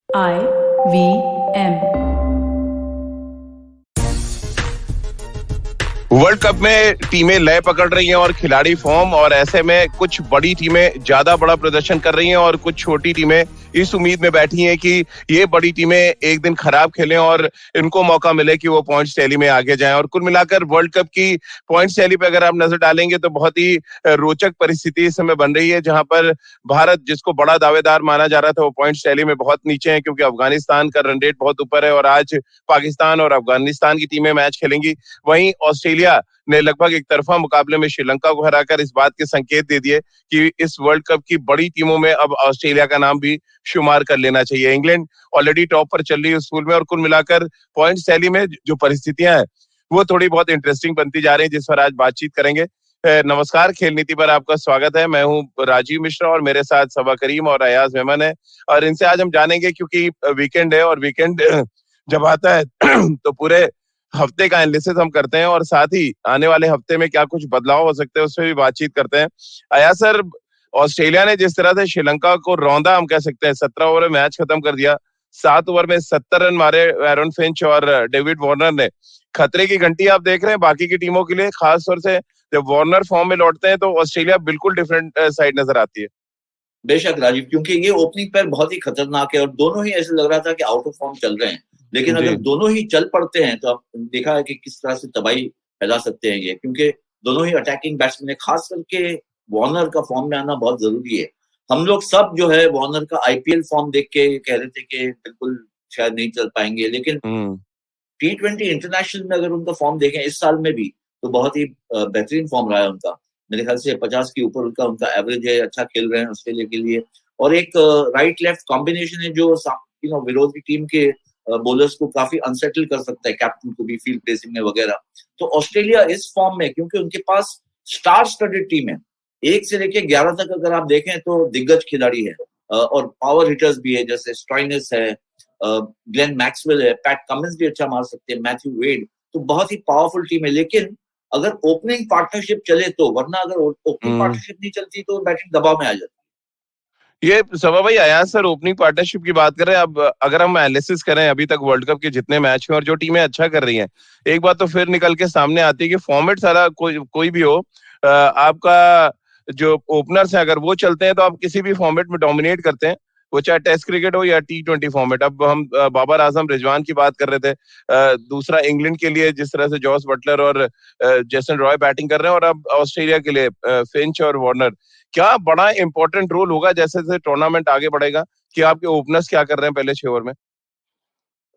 IVM। World cup में टीमें लय पकड़ रही हैं और खिलाड़ी फॉर्म, और ऐसे में कुछ बड़ी टीमें ज्यादा बड़ा प्रदर्शन कर रही हैं और कुछ छोटी टीमें इस उम्मीद में बैठी हैं कि ये बड़ी टीमें एक दिन खराब खेलें और इनको मौका मिले कि वो पॉइंट्स टैली में आगे जाएं। और कुल मिलाकर वर्ल्ड कप की पॉइंट्स टैली पे अगर आप नजर डालेंगे तो बहुत ही रोचक परिस्थिति इस समय बन रही है, जहां पर भारत, जिसको बड़ा दावेदार माना जा रहा था, वो पॉइंट्स टैली में बहुत नीचे है क्योंकि अफगानिस्तान का रन रेट बहुत ऊपर है और आज पाकिस्तान और अफगानिस्तान की टीमें मैच खेलेंगी। वहीं ऑस्ट्रेलिया ने लगभग एक तरफा मुकाबले में श्रीलंका को हराकर इस बात के संकेत दे दिए कि इस वर्ल्ड कप की बड़ी टीमों में अब ऑस्ट्रेलिया का नाम भी शुमार कर लेना चाहिए। इंग्लैंड ऑलरेडी टॉप पर चल रही है उस पूल में, और कुल मिलाकर पॉइंट्स टैली में जो परिस्थितियां हैं वो थोड़ी बहुत इंटरेस्टिंग बनती जा रही है, जिस पर आज बातचीत करेंगे। नमस्कार, खेल नीति पर आपका स्वागत है। मैं हूं राजीव मिश्रा और मेरे साथ सबा करीम और अयाज मेमन है, और इनसे आज हम जानेंगे, क्योंकि वीकेंड है और वीकेंड जब आता है तो पूरे हफ्ते का एनालिसिस हम करते हैं और साथ ही आने वाले हफ्ते में क्या कुछ बदलाव हो सकते हैं उस पर भी बातचीत करते हैं। अया सर, ऑस्ट्रेलिया ने जिस तरह से श्रीलंका को रौंदा, हम कह सकते हैं, 17 ओवर में मैच खत्म कर दिया, 7 ओवर में 70 रन मारे एरन फिंच और डेविड वार्नर ने। खतरे की घंटी आप देख रहे हैं बाकी की टीमों के लिए, खास तौर से जब वार्नर फॉर्म में लौटते हैं तो ऑस्ट्रेलिया बिल्कुल डिफरेंट साइड नजर आती है। बेशक राजीव, क्योंकि ये ओपनिंग पैर बहुत ही खतरनाक है और दोनों ही ऐसे लग रहा था कि आउट ऑफ फॉर्म चल रहे हैं, लेकिन अगर दोनों ही चल पड़ते हैं तो आप देखा है कि किस तरह से तबाही फैला सकते हैं ये, क्योंकि दोनों ही अटैकिंग बैट्समैन है। खास करके वार्नर का फॉर्म में आना बहुत जरूरी है। हम लोग सब जो है वार्नर का आईपीएल फॉर्म देख के कह रहे थे कि बिल्कुल शायद नहीं चल पाएंगे, लेकिन T20 इंटरनेशनल में अगर उनका फॉर्म देखें इस साल में भी तो बहुत ही बेहतरीन फॉर्म रहा है उनका। मेरे ख्याल से 50 के ऊपर उनका एवरेज है, अच्छा खेल रहे हैं ऑस्ट्रेलिया के लिए। और एक राइट लेफ्ट कॉम्बिनेशन है जो विरोध की टीम के बॉलर्स को काफी अनसेटल कर सकता है, कैप्टन को भी फील्ड प्लेसिंग में वगैरह। तो ऑस्ट्रेलिया इस फॉर्म में, क्योंकि उनके पास स्टार स्टडेड टीम है, 1 से लेके 11 तक अगर आप देखें तो दिग्गज खिलाड़ी है और पावर हिटर्स भी है, जैसे स्टॉइनिस है, ग्लेन मैक्सवेल है, पैट कमिंस भी अच्छा मार सकते हैं, मैथ्यू वेड। तो बहुत ही पावरफुल टीम है, लेकिन अगर ओपनिंग पार्टनरशिप चले तो, वरना अगर ओपनिंग पार्टनरशिप नहीं चलती तो बैटिंग दबाव में आ जाती। ये सभा भाई, आया सर, ओपनिंग पार्टनरशिप की बात करें, अब अगर हम एनालिसिस करें अभी तक वर्ल्ड कप के जितने मैच हुए और जो टीमें अच्छा कर रही हैं, एक बात तो फिर निकल के सामने आती है कि फॉर्मेट सारा कोई भी हो, आपका जो ओपनर्स हैं अगर वो चलते हैं तो आप किसी भी फॉर्मेट में डोमिनेट करते हैं, वो चाहे टेस्ट क्रिकेट हो या T20 फॉर्मेट। अब हम बाबर आजम रिजवान की बात कर रहे थे, दूसरा इंग्लैंड के लिए जिस तरह से जॉस बटलर और जेसन रॉय बैटिंग कर रहे हैं, और अब ऑस्ट्रेलिया के लिए फिंच और वार्नर। क्या बड़ा इंपॉर्टेंट रोल होगा जैसे जैसे टूर्नामेंट आगे बढ़ेगा कि आपके ओपनर्स क्या कर रहे हैं पहले 6 ओवर में?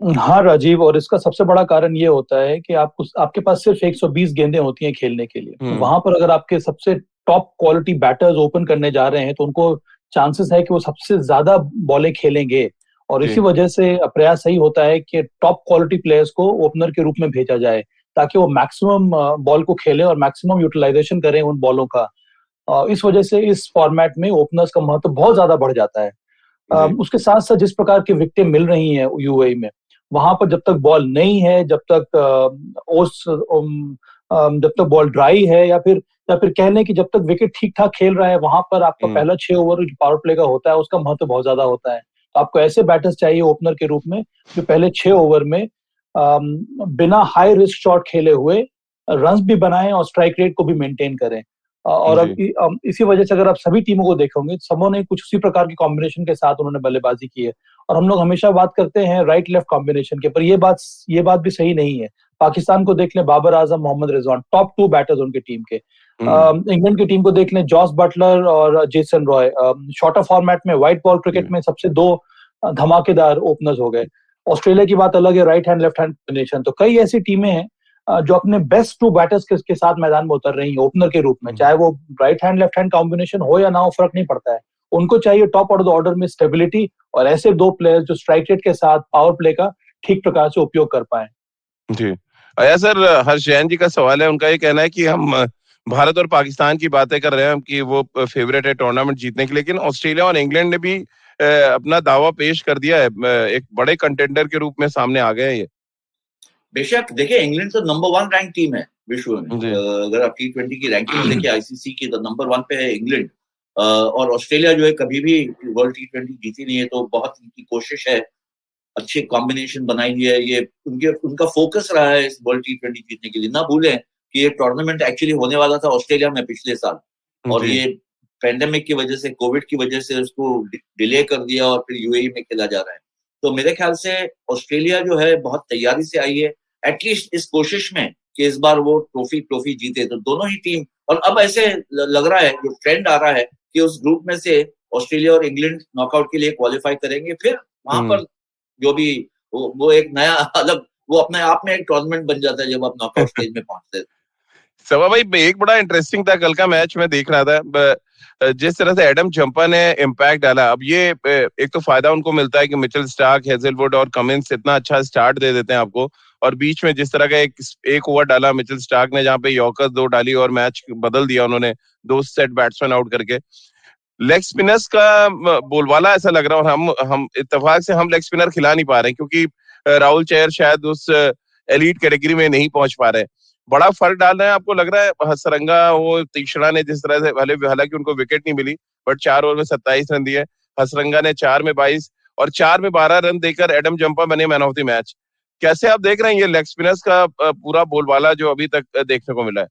हाँ राजीव, और इसका सबसे बड़ा कारण ये होता है कि आपके पास सिर्फ 120 गेंदें होती हैं खेलने के लिए। वहां पर अगर आपके सबसे टॉप क्वालिटी बैटर्स ओपन करने जा रहे हैं तो उनको चांसेस है कि वो सबसे ज्यादा बॉलें खेलेंगे, और इसी वजह से प्रयास सही होता है कि टॉप क्वालिटी प्लेयर्स को ओपनर के रूप में भेजा जाए ताकि वो मैक्सिमम बॉल को खेले और मैक्सिमम यूटिलाइजेशन करें उन बॉलों का। इस वजह से इस फॉर्मेट में ओपनर्स का महत्व बहुत ज्यादा बढ़ जाता है। उसके साथ साथ जिस प्रकार की विकेटें मिल रही हैं यूएई में, वहां पर जब तक बॉल नहीं है, जब तक बॉल ड्राई है, या फिर कह लें कि जब तक विकेट ठीक ठाक खेल रहा है, वहां पर आपका पहला 6 ओवर जो पावर प्ले का होता है उसका महत्व बहुत ज्यादा होता है। तो आपको ऐसे बैटर्स चाहिए ओपनर के रूप में जो पहले 6 ओवर में बिना हाई रिस्क शॉट खेले हुए रन्स भी बनाएं और स्ट्राइक रेट को भी मेंटेन करें। और अब इसी वजह से अगर आप सभी टीमों को देखोगे, सबों ने कुछ उसी प्रकार की कॉम्बिनेशन के साथ उन्होंने बल्लेबाजी की है। और हम लोग हमेशा बात करते हैं राइट लेफ्ट कॉम्बिनेशन के, पर ये बात भी सही नहीं है। पाकिस्तान को देख लें, बाबर आजम, मोहम्मद रिजवान, टॉप 2 बैटर्स उनके टीम के। इंग्लैंड की टीम को देख लें, जॉस बटलर और जेसन रॉय। शॉर्टर फॉर्मेट में, व्हाइट बॉल क्रिकेट में सबसे 2 धमाकेदार ओपनर्स हो गए। ऑस्ट्रेलिया की बात अलग है, right hand left hand combination. तो कई ऐसी टीमें हैं जो अपने बेस्ट 2 बैटर्स के साथ मैदान में उतर रही है ओपनर के रूप में, चाहे वो right hand left hand combination हो या ना हो, फर्क नहीं पड़ता है। उनको चाहिए टॉप ऑर्डर में स्टेबिलिटी और ऐसे 2 प्लेयर्स जो स्ट्राइक रेट के साथ पावर प्ले का ठीक प्रकार से उपयोग कर पाए। जी अया सर, हर्ष जैन जी का सवाल है, उनका ये कहना है कि हम भारत और पाकिस्तान की बातें कर रहे हैं कि वो फेवरेट है टूर्नामेंट जीतने के, लेकिन ऑस्ट्रेलिया और इंग्लैंड ने भी अपना दावा पेश कर दिया है, एक बड़े कंटेंडर के रूप में सामने आ गए हैं ये। बेशक देखिए, इंग्लैंड तो नंबर 1 रैंक टीम है विश्व में। अगर आप T20 की रैंकिंग देखें आईसीसी की, तो नंबर 1 पे है इंग्लैंड। और ऑस्ट्रेलिया जो है कभी भी वर्ल्ड T20 जीती नहीं है, तो बहुत इनकी कोशिश है अच्छे कॉम्बिनेशन बनाई है, ये उनका फोकस रहा है इस वर्ल्ड T20 जीतने के लिए। ना भूलें कि ये टूर्नामेंट एक्चुअली होने वाला था ऑस्ट्रेलिया में पिछले साल, और ये पैंडेमिक की वजह से, कोविड की वजह से उसको डिले कर दिया और फिर यूएई में खेला जा रहा है। तो मेरे ख्याल से ऑस्ट्रेलिया जो है बहुत तैयारी से आई है, एटलीस्ट इस कोशिश में कि इस बार वो ट्रॉफी जीते। तो दोनों ही टीम, और अब ऐसे लग रहा है, जो ट्रेंड आ रहा है कि उस ग्रुप में से ऑस्ट्रेलिया और इंग्लैंड नॉकआउट के लिए क्वालिफाई करेंगे, फिर वहां पर जो भी वो एक नया अलग, वो अपने आप में एक टूर्नामेंट बन जाता है जब आप नॉकआउट स्टेज में पहुंचते हैं। सवा भाई, एक बड़ा इंटरेस्टिंग था कल का मैच, मैं देख रहा था जिस तरह से एडम जंपा ने इम्पैक्ट डाला। अब ये एक तो फायदा उनको मिलता है कि मिचेल स्टार्क, हेजलवुड और कमिंस इतना अच्छा स्टार्ट दे देते हैं आपको, और बीच में जिस तरह का एक ओवर डाला मिचेल स्टार्क ने, जहां पे यॉर्कर्स 2 डाली और मैच बदल दिया उन्होंने 2 सेट बैट्समैन आउट करके। लेग स्पिनर्स का बोलबाला ऐसा लग रहा है, और हम इत्तेफाक से हम लेग स्पिनर खिला नहीं पा रहे क्योंकि राहुल चहर शायद उस एलीट कैटेगरी में नहीं पहुंच पा रहे। बड़ा फर्क डाल रहे हैं आपको लग रहा है? हसरंगा, वो तीक्ष्णा ने जिस तरह से, हालांकि उनको विकेट नहीं मिली, बट 4 ओवर में 27 रन दिए। हसरंगा ने 4 में 22 और 4 में 12 रन देकर एडम जंपा बने मैन ऑफ द मैच। कैसे आप देख रहे हैं ये लेग स्पिनर्स का पूरा बोलबाला जो अभी तक देखने को मिला है?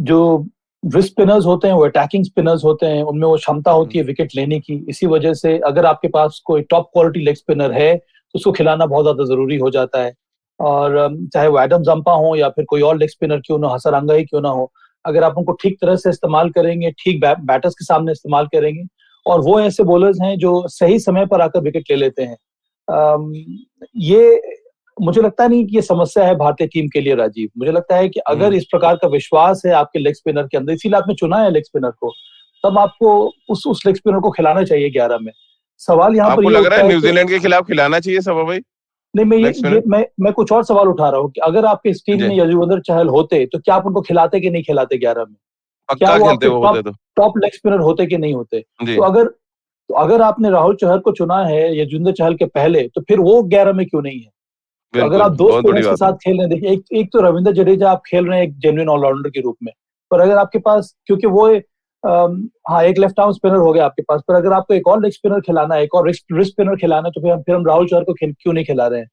जो रिस्ट स्पिनर्स होते हैं वो अटैकिंग स्पिनर्स होते हैं, उनमें वो क्षमता होती है विकेट लेने की। इसी वजह से अगर आपके पास कोई टॉप क्वालिटी लेग स्पिनर है तो उसको खिलाना बहुत ज्यादा जरूरी हो जाता है। और चाहे वो एडम जंपा हो या फिर कोई और लेग स्पिनर क्यों ना, हसरंगा ही क्यों ना हो, अगर आप उनको ठीक तरह से इस्तेमाल करेंगे, ठीक बैटर्स के सामने इस्तेमाल करेंगे, और वो ऐसे बॉलर्स हैं जो सही समय पर आकर विकेट ले लेते हैं। ये मुझे लगता नहीं कि ये समस्या है भारतीय टीम के लिए राजीव। मुझे लगता है कि अगर इस प्रकार का विश्वास है आपके लेग स्पिनर के अंदर, इसीलिए आपने चुना है लेग स्पिनर को, तब आपको उस लेग स्पिनर को खिलाना चाहिए 11 में। सवाल यहाँ पर ये लग रहा है न्यूजीलैंड के खिलाफ खिलाना चाहिए सवा भाई? नहीं, मैं कुछ और सवाल उठा रहा हूँ कि अगर आपके इस टीम में यजुवेंद्र चहल होते तो क्या आप उनको खिलाते कि नहीं खिलाते 11 में? क्या वो आपके टॉप लेग स्पिनर होते कि नहीं होते? तो अगर आपने राहुल चहर को चुना है यजुवेंद्र चहल के पहले, तो फिर वो 11 में क्यों नहीं है? तो अगर आप 2 स्पिनर्स के साथ खेल रहे हैं, देखिए एक तो रविंद्र जडेजा आप खेल रहे हैं एक जेन्युइन ऑलराउंडर के रूप में, पर अगर आपके पास, क्योंकि वो एक लेफ्ट आर्म स्पिनर हो गया आपके पास, पर अगर आपको एक और लेग स्पिनर खिलाना है, एक और रिस्ट स्पिनर खिलाना है, तो फिर हम राहुल चहर को क्यों नहीं खिला रहे हैं?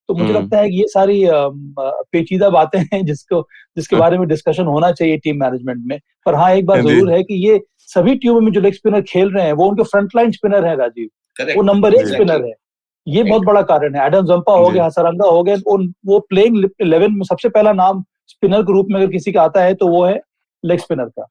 तो मुझे लगता है कि ये सारी पेचीदा बातें हैं जिसके बारे में डिस्कशन होना चाहिए टीम मैनेजमेंट में। पर हाँ, एक बात जरूर है कि ये सभी टीमों में जो लेग स्पिनर खेल रहे हैं वो उनके फ्रंटलाइन स्पिनर है राजीव, वो नंबर 1 स्पिनर है। ये बहुत बड़ा कारण है। एडम जंपा हो गया, हसरंगा हो गए, वो प्लेइंग 11 में सबसे पहला नाम स्पिनर के रूप में अगर किसी का आता है तो वो है लेग स्पिनर का।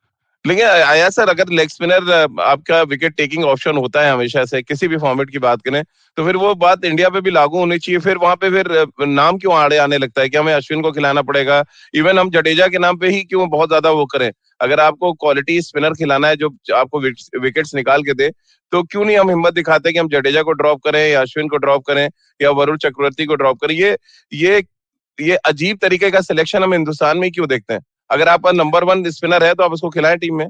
लेकिन आया सर, अगर लेग स्पिनर आपका विकेट टेकिंग ऑप्शन होता है हमेशा से, किसी भी फॉर्मेट की बात करें, तो फिर वो बात इंडिया पे भी लागू होनी चाहिए। फिर वहां पे फिर नाम क्यों आड़े आने लगता है कि हमें अश्विन को खिलाना पड़ेगा? इवन हम जडेजा के नाम पे ही क्यों बहुत ज्यादा वो करें? अगर आपको क्वालिटी स्पिनर खिलाना है जो आपको विकेट्स निकाल के दे, तो क्यों नहीं हम हिम्मत दिखाते कि हम जडेजा को ड्रॉप करें या अश्विन को ड्रॉप करें या वरुण चक्रवर्ती को ड्रॉप करें? ये अजीब तरीके का सिलेक्शन हम हिंदुस्तान में क्यों देखते हैं? अगर आपका नंबर 1 स्पिनर है तो आप उसको खिलाएं टीम में।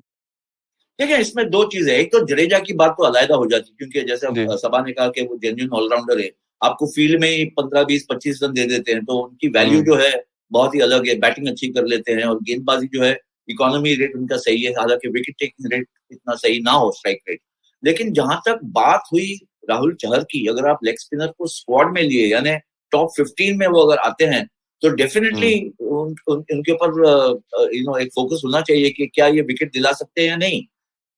देखिए, इसमें 2 चीजें, एक तो जडेजा की बात तो अलग हो जाती है, क्योंकि जैसे सबा ने कहा कि वो जेन्युइन ऑलराउंडर है, आपको फील्ड में ही 15, 20, 25 रन दे देते हैं, तो उनकी वैल्यू जो है बहुत ही अलग है। बैटिंग अच्छी कर लेते हैं और गेंदबाजी जो है, इकोनॉमी रेट उनका सही है, हालांकि विकेट टेकिंग रेट इतना सही ना हो, स्ट्राइक रेट। लेकिन जहां तक बात हुई राहुल चहर की, अगर आप लेग स्पिनर को स्क्वाड में लिए, यानी टॉप 15 में वो अगर आते हैं, तो डेफिनेटली उनके ऊपर एक फोकस होना चाहिए कि क्या ये विकेट दिला सकते हैं या नहीं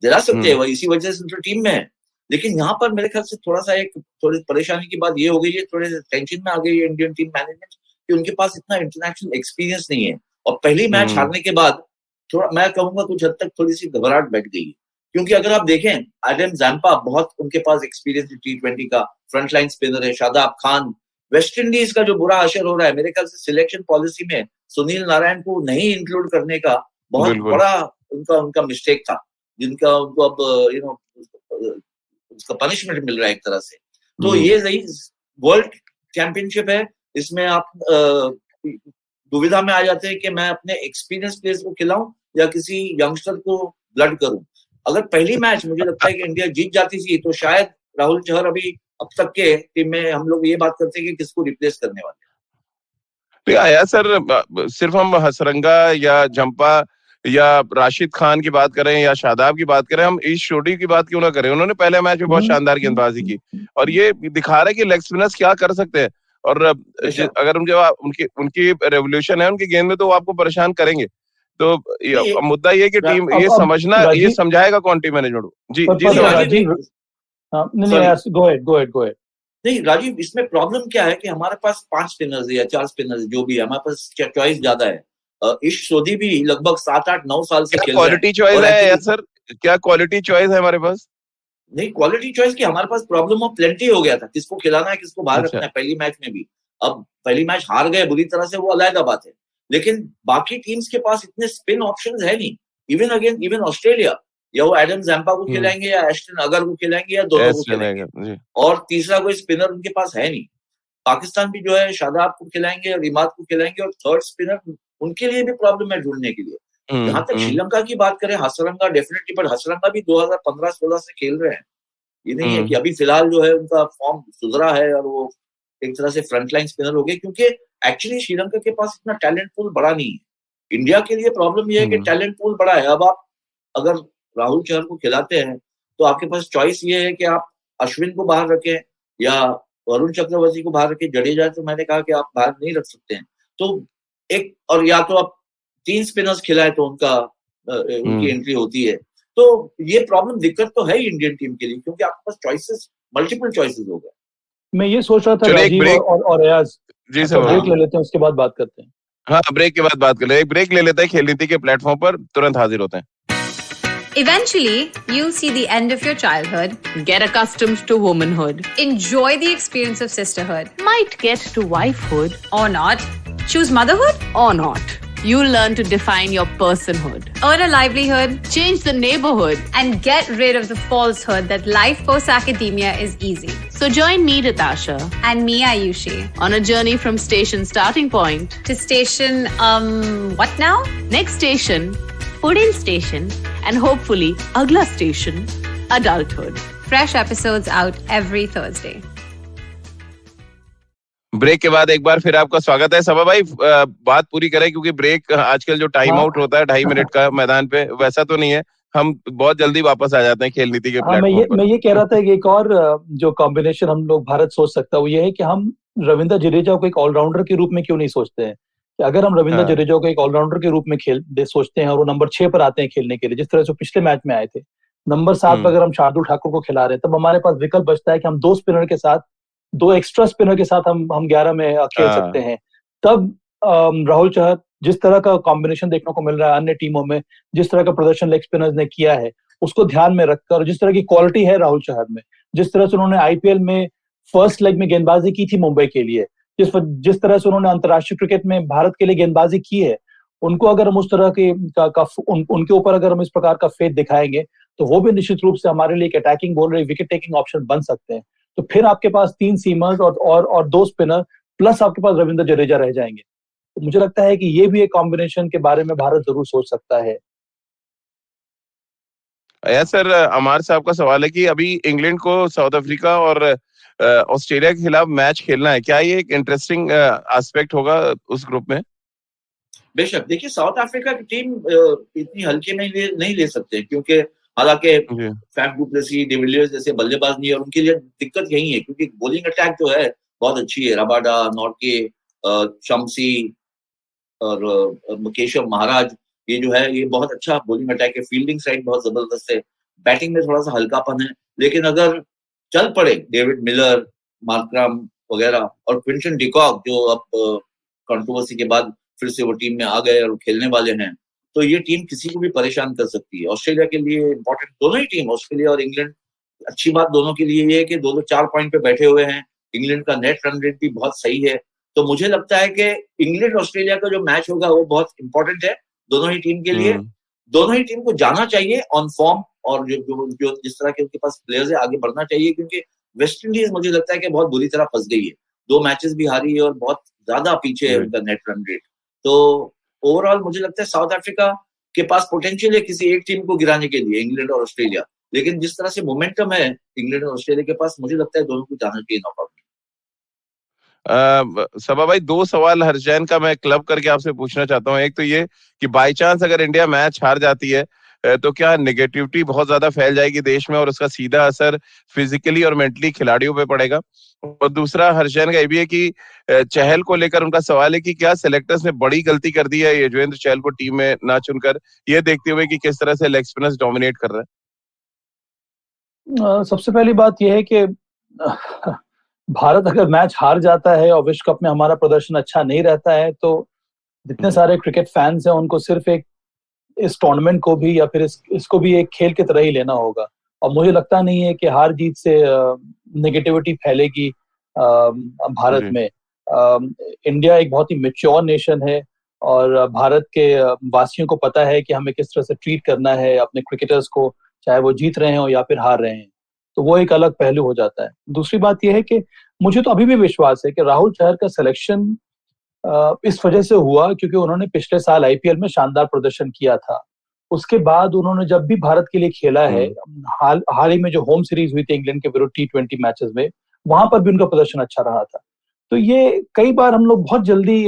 दिला सकते हैं। वो इसी वजह से तो टीम में है। लेकिन यहाँ पर मेरे ख्याल से थोड़ी परेशानी की बात ये हो गई है, थोड़े टेंशन में आ गई है इंडियन टीम मैनेजमेंट, कि उनके पास इतना इंटरनेशनल एक्सपीरियंस नहीं है, और पहली मैच हारने के बाद थोड़ा, मैं कहूंगा कुछ हद तक थोड़ी सी घबराहट बैठ गई है। क्योंकि अगर आप देखें, एडम जंपा बहुत उनके पास एक्सपीरियंस T20 का फ्रंटलाइन स्पिनर है। शादाब खान, वेस्ट इंडीज का जो बुरा असर हो रहा है, मेरे ख्याल से सिलेक्शन पॉलिसी में सुनील नारायण को नहीं इंक्लूड करने का बहुत बड़ा उनका मिस्टेक था, जिनका उनको अब उसका पनिशमेंट मिल रहा है एक तरह से। तो ये सही वर्ल्ड चैंपियनशिप है, इसमें आप दुविधा में आ जाते हैं कि मैं अपने एक्सपीरियंस प्लेयर्स को खिलाऊं या किसी यंगस्टर को ब्लड करूं। अगर पहली मैच मुझे लगता है कि इंडिया जीत जाती थी, तो शायद राहुल चहर अभी अब तक के टीम में हम लोग ये बात करते हैं कि किसको रिप्लेस करने वाले। आया सर, सिर्फ हम हसरंगा या जंपा या राशिद खान की बात करें या शादाब की बात करें, हम ईश चोटी की बात क्यों ना करें? उन्होंने पहले मैच में बहुत शानदार गेंदबाजी की, और ये दिखा रहा है कि लेग स्पिनर्स क्या कर सकते हैं, और अगर उनकी रेवोल्यूशन है उनकी गेंद में तो वो आपको परेशान करेंगे। तो मुद्दा ये कि टीम ये समझना, ये समझाएगा कौन टीम मैनेजमेंट को। जी राजीव, गो अहेड। नहीं राजीव, इसमें प्रॉब्लम क्या है कि हमारे पास 5 स्पिनर्स या 4 स्पिनर्स जो भी है, हमारे पास चॉइस ज्यादा है। इश सोधी भी लगभग 7-8-9 साल से खेल रहे हैं। क्वालिटी चॉइस है या सर, क्या क्वालिटी चॉइस है हमारे पास? नहीं, क्वालिटी चॉइस की हमारे पास प्रॉब्लम ऑफ प्लेंटी हो गया था, किसको खिलाना है किसको बाहर रखना है पहली मैच में भी। अब पहली मैच हार गए बुरी तरह से, वो अलग बात है, लेकिन बाकी टीम्स के पास इतने स्पिन ऑप्शंस है नहीं। इवन ऑस्ट्रेलिया, या वो एडम जैम्पा को खिलाएंगे या एस्टन अगर को खिलाएंगे या दोनों को खिलाएंगे, और तीसरा कोई स्पिनर उनके पास है नहीं। पाकिस्तान भी जो है शादाब को खिलाएंगे और इमाद को खिलाएंगे, और थर्ड स्पिनर उनके लिए भी प्रॉब्लम है ढूंढने के लिए। जहां तक श्रीलंका की बात करें, हसरंगा डेफिनेटली, पर हसरंगा भी 2015-16 से खेल रहे हैं। ये नहीं है कि अभी फिलहाल जो है उनका फॉर्म सुधरा है और वो एक तरह से फ्रंटलाइन स्पिनर हो गए, क्योंकि एक्चुअली श्रीलंका के पास इतना टैलेंट पूल बड़ा नहीं है। इंडिया के लिए प्रॉब्लम यह है कि टैलेंट पूल बड़ा है। अब आप अगर राहुल चहर को खिलाते हैं तो आपके पास चॉइस ये है कि आप अश्विन को बाहर रखें या वरुण चक्रवर्ती को बाहर रखें। जडेजा तो मैंने कहा कि आप बाहर नहीं रख सकते हैं, तो एक, और या तो आप 3 स्पिनर्स खिलाए तो उनकी एंट्री होती है। तो ये प्रॉब्लम, दिक्कत तो है ही इंडियन टीम के लिए, क्योंकि आपके पास चॉइसेस, मल्टीपल चॉइसेस हो गए। मैं ये सोच रहा था राजीव और अयाज, जी सर, ब्रेक ले लेते हैं, उसके बाद बात करते हैं। हाँ, ब्रेक के बाद बात कर ले, एक ब्रेक ले लेते हैं, खेल नीति के प्लेटफॉर्म पर तुरंत हाजिर होते हैं। Eventually, you'll see the end of your childhood. Get accustomed to womanhood. Enjoy the experience of sisterhood. Might get to wifehood. Or not. Choose motherhood. Or not. You'll learn to define your personhood. Earn a livelihood. Change the neighborhood. And get rid of the falsehood that life post-academia is easy. So join me, Ritasha. And me, Ayushi. On a journey from station starting point. To station, what now? Next station, Pudin Station. And hopefully, Agla Station, Adulthood. Fresh episodes out every Thursday. Break के बाद एक बार फिर आपका स्वागत है। सबा भाई, बात पूरी करें, क्योंकि ब्रेक आजकल जो टाइम आउट होता है 2.5 मिनट का मैदान पे, वैसा तो नहीं है। हम बहुत जल्दी वापस आ जाते हैं खेल नीति के प्लेटफॉर्म पर। मैं ये कह रहा था कि एक और जो कॉम्बिनेशन हम लोग भारत सोच सकता है वो ये है कि हम रविंद्र जडेजा को एक ऑलराउंडर के रूप में क्यों नहीं सोचते हैं। अगर हम रविंद्र जडेजा को एक ऑलराउंडर के रूप में सोचते हैं और वो नंबर 6 पर आते हैं खेलने के लिए, जिस तरह से पिछले मैच में आए थे, नंबर 7 पर अगर हम शार्दुल ठाकुर को खिला रहे हैं, तब हमारे पास विकल्प बचता है कि हम 2 स्पिनर के साथ, 2 एक्स्ट्रा स्पिनर के साथ हम 11 में खेल सकते हैं। तब राहुल चहर, जिस तरह का कॉम्बिनेशन देखने को मिल रहा है अन्य टीमों में, जिस तरह का प्रदर्शन लेग स्पिनर्स ने किया है, उसको ध्यान में रखकर, जिस तरह की क्वालिटी है राहुल चहर में, जिस तरह से उन्होंने आईपीएल में फर्स्ट लेग में गेंदबाजी की थी मुंबई के लिए, जिस तरह से उन्होंने अंतर्राष्ट्रीय क्रिकेट में भारत के लिए गेंदबाजी की है, उनको अगर हम उस तरह के उनके ऊपर अगर हम इस प्रकार का फेथ दिखाएंगे तो वो भी निश्चित रूप से हमारे लिए एक attacking bowler, wicket taking option बन सकते हैं। तो फिर आपके पास 3 सीमर्स और 2 स्पिनर प्लस आपके पास रविंद्र जडेजा रह जाएंगे। तो मुझे लगता है कि ये भी एक कॉम्बिनेशन के बारे में भारत जरूर सोच सकता है। सर, अमार साहब का सवाल है कि अभी इंग्लैंड को साउथ अफ्रीका और ऑस्ट्रेलिया के खिलाफ मैच खेलना है, क्या ये एक इंटरेस्टिंग एस्पेक्ट होगा उस ग्रुप में? बेशक, देखिए साउथ अफ्रीका की टीम इतनी हल्के में नहीं ले सकते, क्योंकि हालांकि फैफ डु प्लेसी, डिविलियर्स जैसे बल्लेबाज नहीं है, और उनके लिए दिक्कत यही है, क्योंकि बॉलिंग अटैक जो है बहुत अच्छी है। रबाडा, नॉर्के, शम्सी और केशव महाराज, ये जो है ये बहुत अच्छा बॉलिंग अटैक है। फील्डिंग साइड बहुत जबरदस्त है, बैटिंग में थोड़ा सा हल्कापन है, लेकिन अगर चल पड़े डेविड मिलर, मार्करम वगैरह और क्विंटन डिकॉक, जो अब कंट्रोवर्सी के बाद फिर से वो टीम में आ गए और खेलने वाले हैं, तो ये टीम किसी को भी परेशान कर सकती है। ऑस्ट्रेलिया के लिए इंपॉर्टेंट दोनों ही टीम, ऑस्ट्रेलिया और इंग्लैंड, अच्छी बात दोनों के लिए ये है कि दोनों 4 पॉइंट पे बैठे हुए हैं। इंग्लैंड का नेट रन रेट भी बहुत सही है, तो मुझे लगता है कि इंग्लैंड ऑस्ट्रेलिया का जो मैच होगा वो बहुत इंपॉर्टेंट है दोनों ही टीम के लिए। दोनों ही टीम को जाना चाहिए ऑन फॉर्म, और जो जिस तरह के उनके पास प्लेयर्स है आगे बढ़ना चाहिए, क्योंकि वेस्ट इंडीज मुझे लगता है कि बहुत बुरी तरह फंस गई है, 2 मैचेस भी हारी है और बहुत ज्यादा पीछे है उनका नेट रन रेट। तो ओवरऑल मुझे लगता है साउथ अफ्रीका के पास पोटेंशियल है किसी एक टीम को गिराने के लिए, इंग्लैंड और ऑस्ट्रेलिया, लेकिन जिस तरह से मोमेंटम है इंग्लैंड और ऑस्ट्रेलिया के पास, मुझे लगता है दोनों को जाना चाहिए नॉकआउट में। सबा भाई, 2 सवाल हरचैन का मैं क्लब करके आपसे पूछना चाहता हूँ। एक तो ये कि बाई चांस अगर इंडिया मैच हार जाती है तो क्या नेगेटिविटी बहुत ज्यादा फैल जाएगी देश में और उसका सीधा असर फिजिकली और मेंटली खिलाड़ियों पे पड़ेगा? और दूसरा हर्षन का ये भी है कि चहल को लेकर उनका सवाल है कि क्या सिलेक्टर्स ने बड़ी गलती कर दी है युजवेंद्र चहल को टीम में ना चुनकर, ये देखते हुए कि किस तरह से लेग स्पिनर्स डोमिनेट कर रहे हैं? सबसे पहली बात यह है कि भारत अगर मैच हार जाता है और विश्व कप में हमारा प्रदर्शन अच्छा नहीं रहता है तो जितने सारे क्रिकेट फैंस हैं उनको सिर्फ एक इस टूर्नामेंट को भी या फिर इसको भी एक खेल की तरह ही लेना होगा। और मुझे लगता नहीं है कि हार जीत से नेगेटिविटी फैलेगी भारत में। इंडिया एक बहुत ही मैच्योर नेशन है और भारत के वासियों को पता है कि हमें किस तरह से ट्रीट करना है अपने क्रिकेटर्स को, चाहे वो जीत रहे हो या फिर हार रहे हैं। तो वो एक अलग पहलू हो जाता है। दूसरी बात यह है कि मुझे तो अभी भी विश्वास है कि राहुल चहर का सिलेक्शन इस वजह से हुआ क्योंकि उन्होंने पिछले साल आईपीएल में शानदार प्रदर्शन किया था। उसके बाद उन्होंने जब भी भारत के लिए खेला है, हाल ही में जो होम सीरीज हुई थी इंग्लैंड के विरुद्ध T20 मैचेस में, वहां पर भी उनका प्रदर्शन अच्छा रहा था। तो ये कई बार हम लोग बहुत जल्दी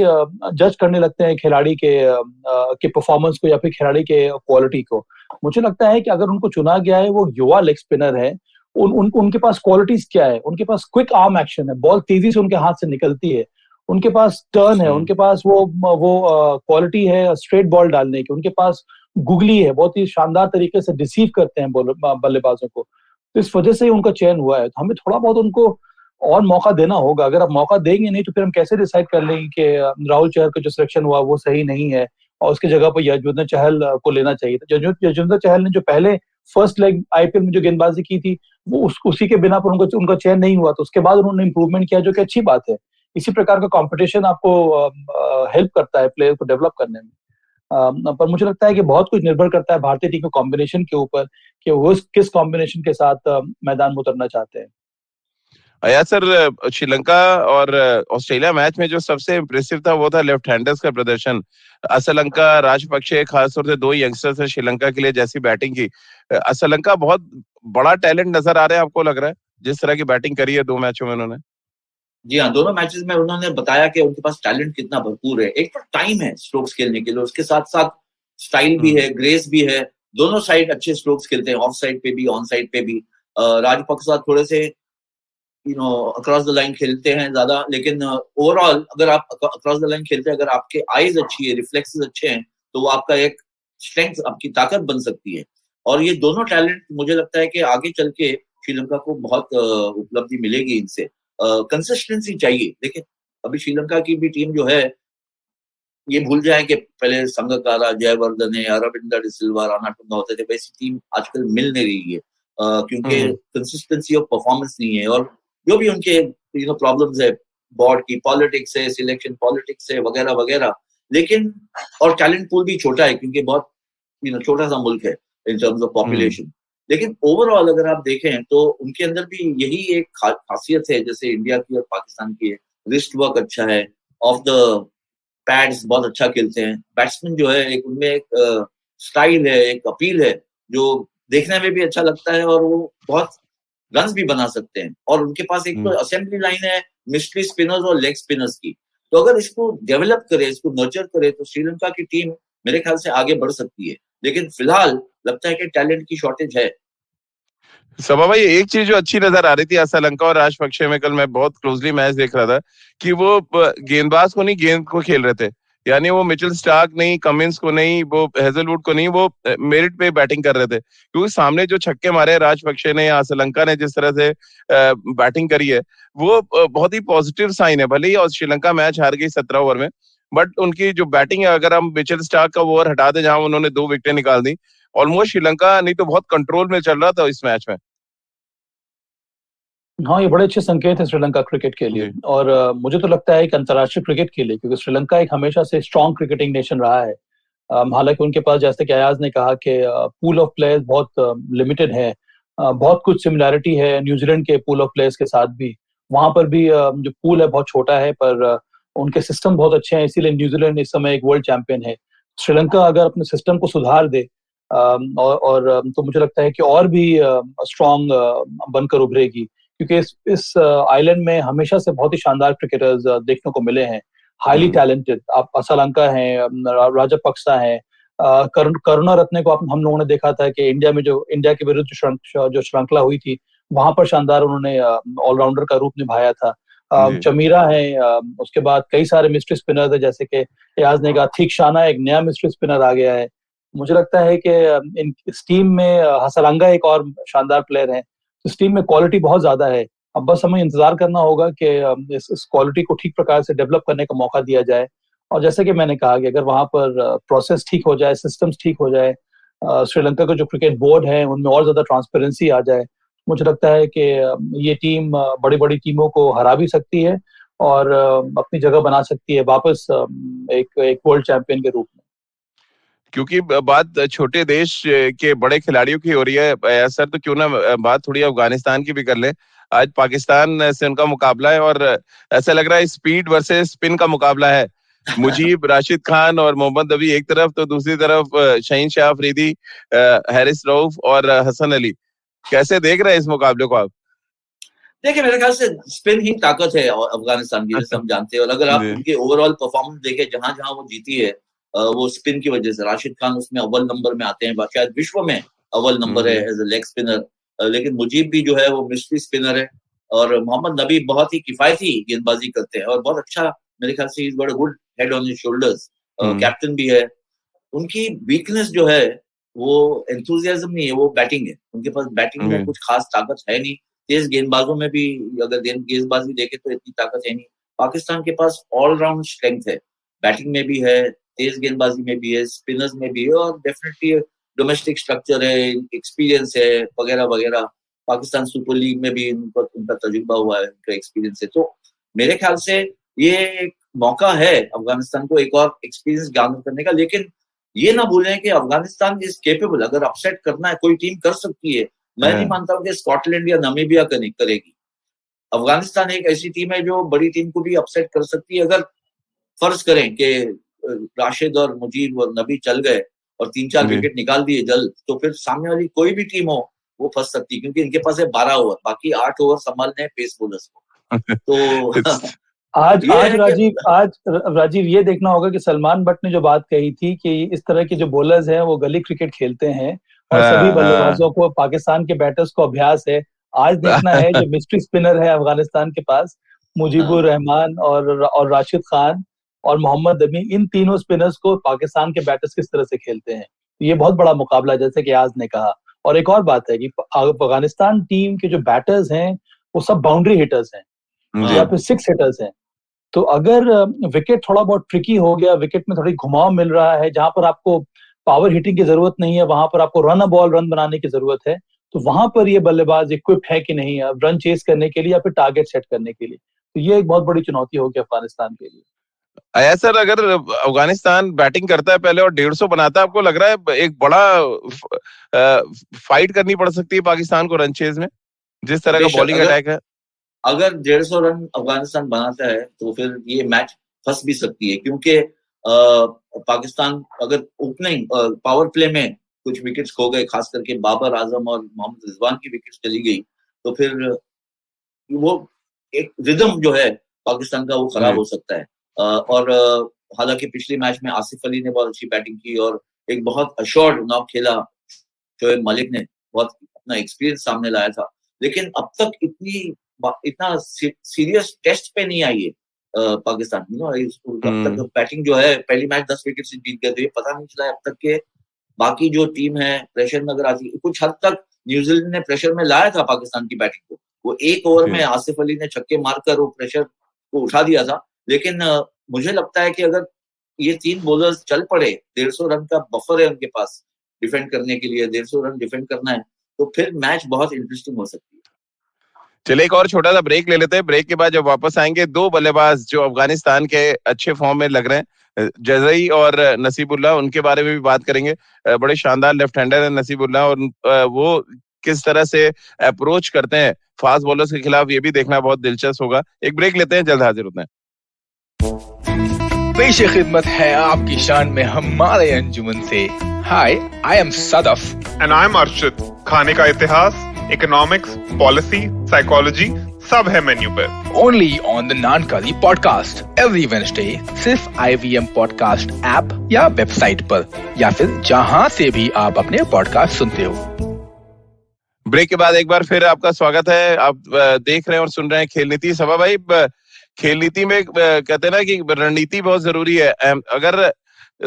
जज करने लगते हैं खिलाड़ी के परफॉर्मेंस को या फिर खिलाड़ी के क्वालिटी को। मुझे लगता है कि अगर उनको चुना गया है, वो युवा लेग स्पिनर है, उनके पास क्वालिटीज क्या है? उनके पास क्विक आर्म एक्शन है, बॉल तेजी से उनके हाथ से निकलती है, उनके पास टर्न है, उनके पास वो क्वालिटी है स्ट्रेट बॉल डालने की, उनके पास गुगली है, बहुत ही शानदार तरीके से डिसीव करते हैं बल्लेबाजों को। तो इस वजह से ही उनका चयन हुआ है। तो हमें थोड़ा बहुत उनको और मौका देना होगा। अगर आप मौका देंगे नहीं तो फिर हम कैसे डिसाइड कर लेंगे कि राहुल चहर का जो सिलेक्शन हुआ वो सही नहीं है और उसकी जगह पर युजवेंद्र चहल को लेना चाहिए था। युजवेंद्र चहल ने जो पहले फर्स्ट लेग आईपीएल में जो गेंदबाजी की थी वो उसी के बिना पर उनका चयन नहीं हुआ। तो उसके बाद उन्होंने इंप्रूवमेंट किया, जो कि अच्छी बात है। इसी प्रकार का कंपटीशन आपको हेल्प करता है प्लेयर को डेवलप करने में। पर मुझे लगता है कि बहुत कुछ निर्भर करता है भारतीय टीम के कॉम्बिनेशन के ऊपर कि वो किस कॉम्बिनेशन के साथ मैदान में उतरना चाहते हैं। यार सर, श्रीलंका और ऑस्ट्रेलिया मैच में जो सबसे इम्प्रेसिव था वो था लेफ्ट हैंडर्स का प्रदर्शन। असलंका, राजपक्षे, खासतौर से दो यंगस्टर्स ने श्रीलंका के लिए जैसी बैटिंग की। असलंका बहुत बड़ा टैलेंट नजर आ रहा है, आपको लग रहा है जिस तरह की बैटिंग करी है 2 मैचों में उन्होंने? जी हाँ, दोनों मैचेस में उन्होंने बताया कि उनके पास टैलेंट कितना भरपूर है। एक तो टाइम है स्ट्रोक्स खेलने के लिए, उसके साथ साथ स्टाइल भी है, ग्रेस भी है। दोनों साइड अच्छे स्ट्रोक्स खेलते हैं, ऑफ साइड पे भी ऑन साइड पे भी। राजपक्षे थोड़े से अक्रॉस द लाइन खेलते हैं ज्यादा, लेकिन ओवरऑल अगर आप अक्रॉस द लाइन खेलते हैं, अगर आपके आईज अच्छी है, रिफ्लेक्सेस अच्छे हैं, तो वो आपका एक स्ट्रेंथ, आपकी ताकत बन सकती है। और ये दोनों टैलेंट मुझे लगता है कि आगे चल के श्रीलंका को बहुत उपलब्धि मिलेगी इनसे। कंसिस्टेंसी चाहिए। देखिए अभी श्रीलंका की भी टीम जो है, ये भूल जाए कि पहले संगकारा, जयवर्धने, अरविंद डिसिल्वा, राणा टुंगा होते थे, वैसी टीम आजकल मिल नहीं रही है क्योंकि कंसिस्टेंसी ऑफ परफॉर्मेंस नहीं है। और जो भी उनके प्रॉब्लम्स है, बोर्ड की पॉलिटिक्स है, सिलेक्शन पॉलिटिक्स है, वगैरह वगैरह। लेकिन और टैलेंट पूल भी छोटा है क्योंकि बहुत छोटा सा मुल्क है इन टर्म्स ऑफ पॉपुलेशन। लेकिन ओवरऑल अगर आप देखें तो उनके अंदर भी यही एक खासियत है जैसे इंडिया की और पाकिस्तान की है। रिस्ट वर्क अच्छा है, ऑफ द पैड्स बहुत अच्छा खेलते हैं। बैट्समैन जो है एक उनमें एक स्टाइल है, एक अपील है जो देखने में भी अच्छा लगता है और वो बहुत रन्स भी बना सकते हैं। और उनके पास एक तो असेंबली लाइन है मिस्ट्री स्पिनर्स और लेग स्पिनर्स की। तो अगर इसको डेवलप करे, इसको नर्चर करे, तो श्रीलंका की टीम मेरे ख्याल से आगे बढ़ सकती है। लेकिन फिलहाल लगता है कि टैलेंट की शॉर्टेज है। सभा भाई, एक चीज जो अच्छी नजर आ रही थी असलंका और राजपक्षे में, कल मैं बहुत क्लोजली मैच देख रहा था कि वो गेंदबाज को नहीं, गेंद को खेल रहे थे। यानी वो मिचेल स्टार्क नहीं, कमिंस को नहीं, वो हेजलवुड को नहीं, वो मेरिट पे बैटिंग कर रहे थे। क्योंकि सामने जो छक्के मारे राजपक्षे ने या असलंका ने, जिस तरह से बैटिंग करी है, वो बहुत ही पॉजिटिव साइन है। भले ही और श्रीलंका मैच हार गई 17 ओवर में, बट उनकी जो बैटिंग है, अगर हम मिचेल स्टार्क का ओवर हटा दे जहां उन्होंने 2 विकेटें निकाल दी, ऑलमोस्ट श्रीलंका नहीं तो बहुत कंट्रोल में चल रहा था इस मैच में। हाँ, ये बड़े अच्छे संकेत है श्रीलंका क्रिकेट के लिए। और मुझे तो लगता है कि अंतर्राष्ट्रीय क्रिकेट के लिए, क्योंकि श्रीलंका एक हमेशा से स्ट्रॉन्ग क्रिकेटिंग नेशन रहा है। हालांकि उनके पास, जैसे कि अयाज ने कहा, कि पूल ऑफ प्लेयर्स बहुत लिमिटेड है। बहुत कुछ सिमिलैरिटी है न्यूजीलैंड के पूल ऑफ प्लेयर्स के साथ भी। वहां पर भी जो पूल है बहुत छोटा है, पर उनके सिस्टम बहुत अच्छे हैं, इसीलिए न्यूजीलैंड इस समय एक वर्ल्ड चैंपियन है। श्रीलंका अगर अपने सिस्टम को सुधार दे और तो मुझे लगता है कि और भी स्ट्रॉन्ग बनकर उभरेगी। क्योंकि इस आइलैंड में हमेशा से बहुत ही शानदार क्रिकेटर्स देखने को मिले हैं, हाईली टैलेंटेड। आप असलंका हैं, राजपक्सा हैं, करुणा रत्ने को हम लोगों ने देखा था कि इंडिया के विरुद्ध जो श्रृंखला हुई थी वहां पर शानदार उन्होंने ऑलराउंडर का रूप निभाया था। चमीरा है, उसके बाद कई सारे मिस्ट्री स्पिनर थे, जैसे कि एयाज ने कहा, थिकशाना एक नया मिस्ट्री स्पिनर आ गया है। मुझे लगता है कि इस टीम में हसरंगा एक और शानदार प्लेयर है। इस टीम में क्वालिटी बहुत ज्यादा है। अब बस हमें इंतजार करना होगा कि इस क्वालिटी को ठीक प्रकार से डेवलप करने का मौका दिया जाए। और जैसे कि मैंने कहा कि अगर वहां पर प्रोसेस ठीक हो जाए, सिस्टम्स ठीक हो जाए, श्रीलंका का जो क्रिकेट बोर्ड है उनमें और ज्यादा ट्रांसपेरेंसी आ जाए, मुझे लगता है कि ये टीम बड़ी बड़ी टीमों को हरा भी सकती है और अपनी जगह बना सकती है वापस एक वर्ल्ड चैंपियन के रूप में। क्योंकि बात छोटे देश के बड़े खिलाड़ियों की हो रही है सर, तो क्यों ना बात थोड़ी अफगानिस्तान की भी कर ले। आज पाकिस्तान से उनका मुकाबला है और ऐसा लग रहा है स्पीड वर्सेस स्पिन का मुकाबला है। मुजीब, राशिद खान और मोहम्मद नबी एक तरफ, तो दूसरी तरफ शहीन शाह अफरीदी, हारिस रऊफ और हसन अली। कैसे देख रहे हैं इस मुकाबले को आप? देखिए, मेरे ख्याल से स्पिन ही ताकत है अफगानिस्तान की, जैसे हम जानते हैं। और अगर आप उनके ओवरऑल परफॉर्मेंस देखें, जहां जहां वो जीती है वो स्पिन की वजह से। राशिद खान उसमें अव्वल नंबर में आते हैं, शायद विश्व में अव्वल नंबर है एज ए लेग स्पिनर। लेकिन मुजीब भी जो है वो मिस्ट्री स्पिनर है और मोहम्मद नबी बहुत ही किफायती गेंदबाजी करते हैं और बहुत अच्छा, मेरे ख्याल से is got a good head on his shoulders. Captain भी है। उनकी वीकनेस जो है वो एंथुसियाज्म नहीं है, वो बैटिंग है। उनके पास बैटिंग में कुछ खास ताकत है नहीं। तेज गेंदबाजों में भी अगर गेंदबाजी देखे तो इतनी ताकत है नहीं। पाकिस्तान के पास ऑलराउंड स्ट्रेंथ है, बैटिंग में भी है, तेज गेंदबाजी में भी है, स्पिनर्स में भी है और डेफिनेटली डोमेस्टिक स्ट्रक्चर है, एक्सपीरियंस है वगैरह वगैरह। पाकिस्तान सुपर लीग में भी उनका तजुर्बा हुआ है, उनका एक्सपीरियंस है। तो मेरे ख्याल से ये एक मौका है अफगानिस्तान को एक और एक्सपीरियंस गैदर करने का। लेकिन ये ना भूलें कि अफगानिस्तान इज केपेबल। अगर अपसेट करना है, कोई टीम कर सकती है। मैं नहीं मानता हूं कि स्कॉटलैंड या नामीबिया करेगी। अफगानिस्तान एक ऐसी टीम है जो बड़ी टीम को भी अपसेट कर सकती है। अगर फर्ज करें कि राशिद और मुजीब और नबी चल गए और 3-4 विकेट निकाल दिए जल्द, तो फिर सामने वाली कोई भी टीम हो वो फंस सकती है, क्योंकि इनके पास है 12 ओवर, बाकी 8 ओवर संभालने हैं पेस बॉलर्स को। तो आज राजीव ये देखना होगा कि सलमान बट ने जो बात कही थी कि इस तरह के जो बॉलर्स हैं वो गली क्रिकेट खेलते हैं और सभी बल्लेबाजों को, पाकिस्तान के बैटर्स को अभ्यास है। आज देखना है जो मिस्ट्री स्पिनर है अफगानिस्तान के पास, मुजीबुर रहमान और राशिद खान और मोहम्मद नबी, इन तीनों स्पिनर्स को पाकिस्तान के बैटर्स किस तरह से खेलते हैं। ये बहुत बड़ा मुकाबला, जैसे कि आज ने कहा। और एक और बात है कि अफगानिस्तान टीम के जो बैटर्स हैं वो सब बाउंड्री हिटर्स हैं या फिर 6 हिटर्स हैं। तो अगर विकेट थोड़ा बहुत ट्रिकी हो गया, विकेट में थोड़ी घुमाव मिल रहा है, जहां पर आपको पावर हिटिंग की जरूरत नहीं है, वहां पर आपको रन बनाने की जरूरत है, तो वहां पर ये बल्लेबाज इक्विप्ड है कि नहीं रन चेस करने के लिए या फिर टारगेट सेट करने के लिए। तो ये एक बहुत बड़ी चुनौती होगी अफगानिस्तान के लिए। आया सर, अगर अफगानिस्तान बैटिंग करता है पहले और 150 बनाता है, आपको लग रहा है एक बड़ा फाइट करनी पड़ सकती है पाकिस्तान को रन चेज में, जिस तरह का बॉलिंग अटैक है? अगर 150 रन अफगानिस्तान बनाता है तो फिर ये मैच फंस भी सकती है, क्योंकि पाकिस्तान अगर ओपनिंग पावर प्ले में कुछ विकेट्स खो गए, खास करके बाबर आजम और मोहम्मद रिजवान की विकेट्स चली गई, तो फिर वो एक रिदम जो है पाकिस्तान का वो खराब हो सकता है। और हालांकि पिछले मैच में आसिफ अली ने बहुत अच्छी बैटिंग की और एक बहुत अश्योर्ड नॉक खेला शोएब मलिक ने, बहुत अपना एक्सपीरियंस सामने लाया था। लेकिन अब तक इतना सीरियस टेस्ट पे नहीं आई है पाकिस्तान। अब तक बैटिंग जो है, पहली मैच 10 विकेट से जीत गए थे, पता नहीं चला अब तक के बाकी जो टीम है प्रेशर में अगर आती। कुछ हद तक न्यूजीलैंड ने प्रेशर में लाया था पाकिस्तान की बैटिंग को। वो एक ओवर में आसिफ अली ने छक्के मारकर वो प्रेशर को उठा दिया था। लेकिन मुझे लगता है कि अगर ये 3 बॉलर्स चल पड़े, 150 रन का बफर है उनके पास डिफेंड करने के लिए, 150 रन डिफेंड करना है, तो फिर मैच बहुत इंटरेस्टिंग हो सकती है। चलिए एक और छोटा सा ब्रेक ले लेते हैं। ब्रेक के बाद जब वापस आएंगे, 2 बल्लेबाज जो अफगानिस्तान के अच्छे फॉर्म में लग रहे हैं, जज़ई और नसीबुल्लाह, उनके बारे में भी बात करेंगे। बड़े शानदार लेफ्ट हैंडर है नसीबुल्लाह और वो किस तरह से अप्रोच करते हैं फास्ट बॉलर्स के खिलाफ, ये भी देखना बहुत दिलचस्प होगा। एक ब्रेक लेते हैं, जल्द हाजिर होते हैं। पेश खिदमत है आपकी शान में हमारे अंजुमन से। Hi, I am Sadaf and I am Arshad. खाने का इतिहास, इकोनॉमिक्स, पॉलिसी, साइकोलॉजी सब है मेन्यू पर। Only on the नानकारी podcast every Wednesday सिर्फ IVM पॉडकास्ट ऐप या वेबसाइट पर या फिर जहां से भी आप अपने पॉडकास्ट सुनते हो। ब्रेक के बाद एक बार फिर आपका स्वागत है। आप देख रहे हैं और सुन रहे हैं खेल नीति। सभा भाई, खेल नीति में कहते हैं ना कि रणनीति बहुत जरूरी है। अगर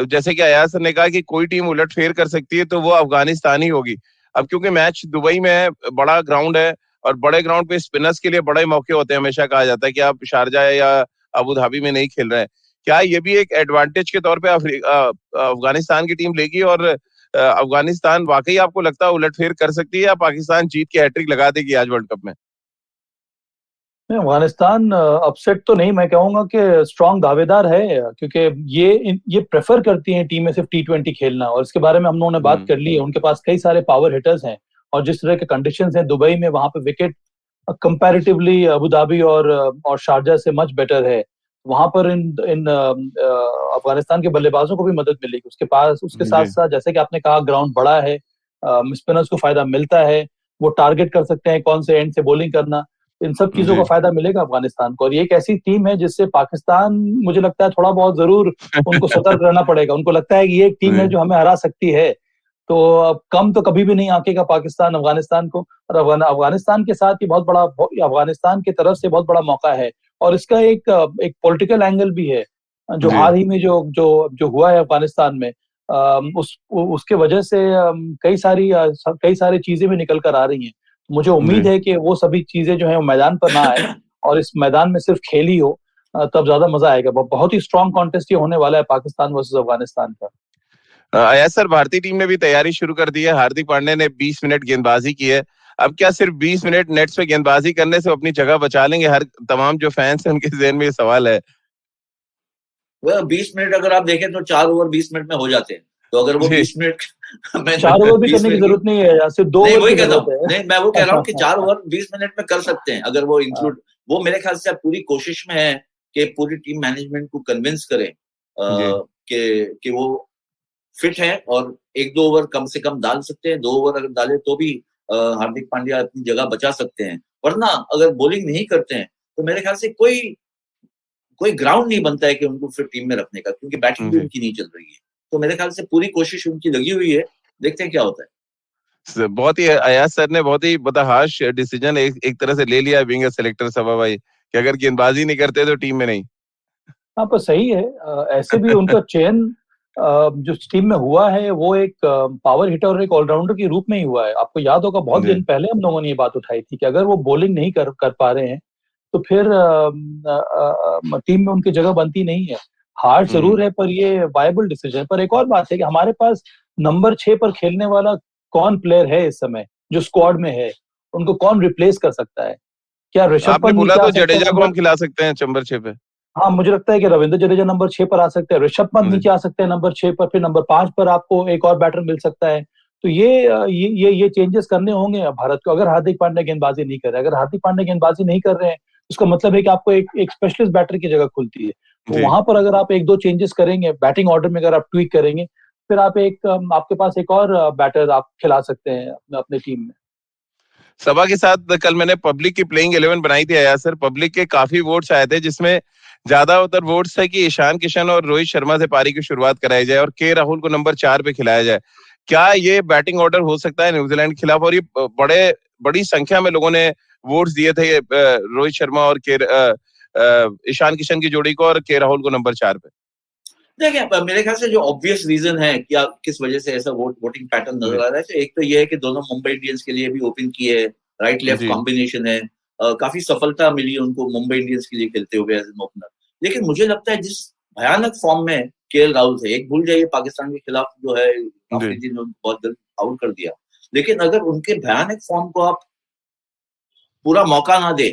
जैसे कि अयाज सर ने कहा कि कोई टीम उलटफेर कर सकती है तो वो अफगानिस्तान ही होगी। अब क्योंकि मैच दुबई में है, बड़ा ग्राउंड है और बड़े ग्राउंड पे स्पिनर्स के लिए बड़े मौके होते हैं। हमेशा कहा जाता है कि आप शारजा या अबू धाबी में नहीं खेल रहे हैं। क्या ये भी एक एडवांटेज के तौर पे अफगानिस्तान की टीम लेगी और अफगानिस्तान वाकई आपको लगता है उलटफेर कर सकती है या पाकिस्तान जीत के हैट्रिक लगा देगी आज वर्ल्ड कप में? अफगानिस्तान अपसेट तो नहीं, मैं कहूंगा कि स्ट्रांग दावेदार है, क्योंकि ये प्रेफर करती हैं टीमें सिर्फ T20 खेलना, और इसके बारे में हम लोगों ने बात कर ली है। उनके पास कई सारे पावर हिटर्स हैं और जिस तरह के कंडीशंस हैं दुबई में, वहां पे विकेट कंपैरेटिवली अबू धाबी और शारजा से मच बेटर है। वहां पर इन अफगानिस्तान के बल्लेबाजों को भी मदद मिलेगी उसके साथ साथ जैसे कि आपने कहा ग्राउंड बड़ा है, स्पिनर्स को फायदा मिलता है, वो टारगेट कर सकते हैं कौन से एंड से बॉलिंग करना। इन सब चीजों का फायदा मिलेगा अफगानिस्तान को। और ये एक ऐसी टीम है जिससे पाकिस्तान, मुझे लगता है थोड़ा बहुत जरूर उनको सतर्क रहना पड़ेगा। उनको लगता है कि ये एक टीम है जो हमें हरा सकती है, तो अब कम तो कभी भी नहीं आंकेगा पाकिस्तान अफगानिस्तान को। और अफगानिस्तान के साथ ही अफगानिस्तान की तरफ से बहुत बड़ा मौका है। और इसका एक पॉलिटिकल एंगल भी है, जो हाल ही में जो हुआ है अफगानिस्तान में, उसके वजह से कई सारी चीजें भी निकल कर आ रही हैं। मुझे उम्मीद है कि वो सभी चीजें जो है वो मैदान पर ना आए और इस मैदान में सिर्फ खेल ही हो, तब ज्यादा मजा आएगा। बहुत ही स्ट्रांग कॉन्टेस्ट ये होने वाला है पाकिस्तान वर्सेस अफगानिस्तान का। अयाज सर, भारतीय टीम ने भी तैयारी शुरू कर दी है। हार्दिक पांड्या ने 20 मिनट गेंदबाजी की है। अब क्या सिर्फ 20 मिनट नेट्स पे गेंदबाजी करने से अपनी जगह बचा लेंगे? हर तमाम जो फैंस हैं उनके ज़हन में ये सवाल है। 20 मिनट अगर आप देखें तो 4 ओवर 20 मिनट में हो जाते हैं। तो अगर वो 20 मिनट 4 ओवर भी करने की जरूरत नहीं है या सिर्फ 2 ओवर वही कहता हूँ। नहीं, मैं वो कह रहा हूँ कि 4 ओवर 20 मिनट में कर सकते हैं अगर वो इंक्लूड। वो मेरे ख्याल से पूरी कोशिश में है कि पूरी टीम मैनेजमेंट को कन्विंस करें कि वो फिट है और 1-2 ओवर कम से कम डाल सकते हैं। 2 ओवर अगर डाले तो भी हार्दिक पांड्या अपनी जगह बचा सकते हैं। वरना अगर बॉलिंग नहीं करते हैं तो मेरे ख्याल से कोई ग्राउंड नहीं बनता है कि उनको फिर टीम में रखने का, क्योंकि बैटिंग भी उनकी नहीं चल रही है। तो मेरे ख्याल से पूरी कोशिश उनकी लगी हुई है, देखते हैं क्या होता है। बहुत ही अयाज सर ने बहुत ही हार्श डिसीजन एक तरह से ले लिया बीइंग अ सिलेक्टर सभा भाई, कि अगर गेंदबाजी नहीं करते तो टीम में नहीं। हाँ, पर सही है। ऐसे भी उनका चयन जो टीम में हुआ है वो एक पावर हिटर और एक ऑलराउंडर के रूप में ही हुआ है। आपको याद होगा बहुत दिन पहले हम लोगों ने ये बात उठाई थी कि अगर वो बॉलिंग नहीं कर पा रहे हैं तो फिर टीम में उनकी जगह बनती नहीं है। हार्ड जरूर है पर ये वायबल डिसीजन। पर एक और बात है कि हमारे पास नंबर 6 पर खेलने वाला कौन प्लेयर है इस समय जो स्क्वाड में है, उनको कौन रिप्लेस कर सकता है? क्या ऋषभ पंत बोला तो जडेजा को हम खिला सकते हैं नंबर 6 पे। हाँ, मुझे लगता है कि रविंद्र जडेजा नंबर 6 पर आ सकते हैं, ऋषभ पंत नीचे आ सकते हैं नंबर 6 पर, फिर नंबर 5 पर आपको एक और बैटर मिल सकता है। तो ये चेंजेस करने होंगे भारत को अगर हार्दिक पांड्या गेंदबाजी नहीं कर रहे। अगर हार्दिक पांड्या गेंदबाजी नहीं कर रहे हैं उसका मतलब है कि आपको एक स्पेशलिस्ट बैटर की जगह खुलती है। तो वहां पर अगर आप 1-2 चेंजेस करेंगे, बैटिंग ऑर्डर में अगर आप ट्वीक करेंगे, फिर आप आपके पास एक और बैटर आप खिला सकते हैं अपने टीम में। सभा के साथ कल मैंने पब्लिक की प्लेइंग 11 बनाई थी अयाज सर। पब्लिक के काफी वोट्स आए थे जिसमें ज्यादातर वोट्स है कि ईशान किशन और रोहित शर्मा से पारी की शुरुआत कराई जाए और के राहुल को नंबर 4 पे खिलाया जाए। क्या ये बैटिंग ऑर्डर हो सकता है न्यूजीलैंड के खिलाफ? और ये बड़ी संख्या में लोगों ने वोट्स दिए थे रोहित शर्मा और ईशान किशन की जोड़ी को और के राहुल को नंबर 4 पे। देखिए, मेरे ख्याल से जो ऑब्वियस रीजन है कि किस वजह से ऐसा वोटिंग पैटर्न नजर आ रहा है, तो एक तो ये है कि दोनों मुंबई इंडियंस के लिए भी ओपन किए, राइट लेफ्ट कॉम्बिनेशन है, काफी सफलता मिली उनको मुंबई इंडियंस के लिए खेलते हुए एज एन ओपनर। लेकिन मुझे लगता है जिस भयानक फॉर्म में केएल राहुल थे, एक भूल जाइए पाकिस्तान के खिलाफ जो है बहुत जल्द आउट कर दिया, लेकिन अगर उनके भयानक फॉर्म को आप पूरा मौका ना दे,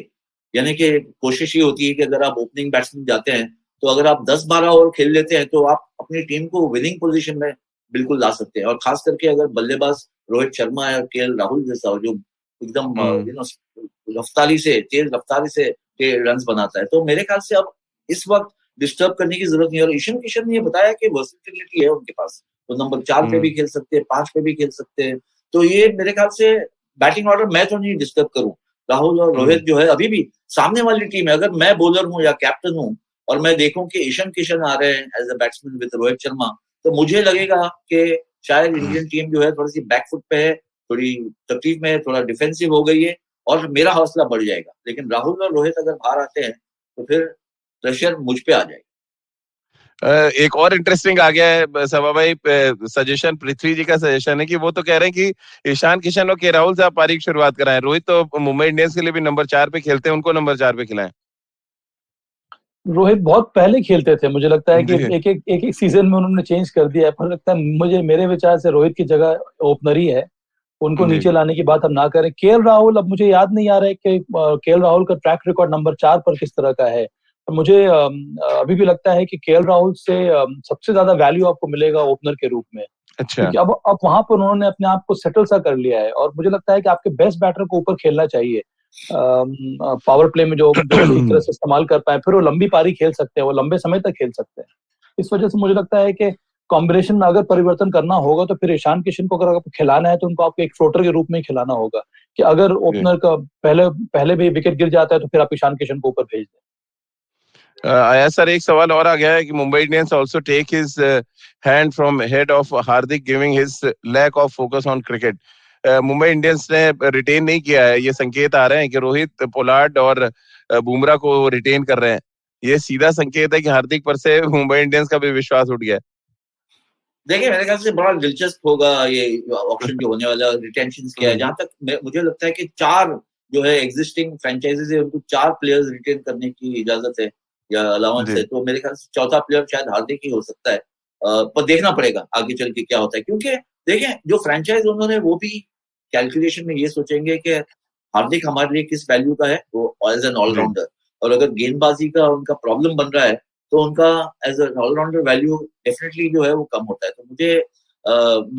यानी कि कोशिश ये होती है कि अगर आप ओपनिंग बैट्समैन जाते हैं तो अगर आप 10-12 ओवर खेल लेते हैं तो आप अपनी टीम को विनिंग पोजीशन में बिल्कुल ला सकते हैं। और खास करके अगर बल्लेबाज रोहित शर्मा है और केएल राहुल जैसा हो जो एकदम तेज रफ्तारी से रन बनाता है, तो मेरे ख्याल से अब इस वक्त डिस्टर्ब करने की जरूरत नहीं है। और ईशान किशन ने बताया कि वर्सेटिलिटी है उनके पास, तो नंबर 4 पे भी खेल सकते हैं, 5 पे भी खेल सकते हैं। तो ये मेरे ख्याल से बैटिंग ऑर्डर मैं तो नहीं डिस्टर्ब करूं। राहुल और रोहित जो है अभी भी सामने वाली टीम है, अगर मैं बॉलर हूं या कैप्टन हूं और मैं देखूं कि ईशान किशन आ रहे हैं as a batsman with Rohit Sharma, तो मुझे लगेगा कि शायद इंडियन टीम जो है थोड़ी सी बैकफुट पे है, थोड़ी तकलीफ में है, थोड़ा डिफेंसिव हो गई है और मेरा हौसला बढ़ जाएगा। लेकिन राहुल और रोहित अगर बाहर आते हैं तो फिर प्रेशर मुझ पे आ जाएगा। एक और इंटरेस्टिंग आ गया है सभा भाई, सजेशन पृथ्वी जी का सजेशन है कि वो तो कह रहे हैं कि ईशान किशन और के राहुल से आप पारी की शुरुआत कराएं। रोहित तो मुंबई इंडियंस के लिए भी नंबर 4 पे खेलते हैं, उनको नंबर 4 पे खिलाएं। रोहित बहुत पहले खेलते थे, मुझे लगता है कि एक सीजन में उन्होंने चेंज कर दिया है, पर लगता है मुझे, मेरे विचार से रोहित की जगह ओपनर ही है, उनको नीचे लाने की बात हम ना करें। केएल राहुल, अब मुझे याद नहीं आ रहा है कि केएल राहुल का ट्रैक रिकॉर्ड नंबर 4 पर किस तरह का है। मुझे अभी भी लगता है कि केएल राहुल से सबसे ज्यादा वैल्यू आपको मिलेगा ओपनर के रूप में। अच्छा, क्योंकि अब वहां पर उन्होंने अपने आप को सेटल सा कर लिया है और मुझे लगता है कि आपके बेस्ट बैटर को ऊपर खेलना चाहिए पावर प्ले में, जो एक तरह से इस्तेमाल कर पाए, फिर वो लंबी पारी खेल सकते हैं, वो लंबे समय तक खेल सकते हैं। इस वजह से मुझे लगता है कि कॉम्बिनेशन में अगर परिवर्तन करना होगा तो फिर ईशान किशन को अगर खिलाना है तो उनको आपको एक फ्लोटर के रूप में ही खिलाना होगा, कि अगर ओपनर का पहले भी विकेट गिर जाता है तो फिर आप ईशान किशन को ऊपर भेज दें। आया सर, एक सवाल और आ गया है कि Mumbai Indians also take his hand from head of Hardik giving his lack of focus on cricket. Mumbai Indians ने रिटेन नहीं किया है, ये संकेत आ रहे हैं कि रोहित, पोलार्ड और बुमराह को रिटेन कर रहे हैं। ये सीधा संकेत है कि हार्दिक पर से मुंबई इंडियंस का भी विश्वास उठ गया है। देखिए, मेरे ख्याल से बड़ा दिलचस्प होगा ये ऑक्शन जो होने वाला, रिटेंशन क्या है। जहां तक मुझे लगता है कि 4 जो है एग्जिस्टिंग फ्रेंचाइजीज है, उनको 4 प्लेयर्स रिटेन करने की इजाजत है या अलाउंस है, तो मेरे ख्याल से चौथा प्लेयर शायद हार्दिक ही हो सकता है। पर देखना पड़ेगा आगे चल के क्या होता है, क्योंकि देखें जो फ्रेंचाइज उन्होंने वो भी कैलकुलेशन में ये सोचेंगे कि हार्दिक हमारे लिए किस वैल्यू का है, वो एज एन ऑलराउंडर, और अगर गेंदबाजी का उनका प्रॉब्लम बन रहा है तो उनका as an allrounder value definitely जो है वो कम होता है। तो मुझे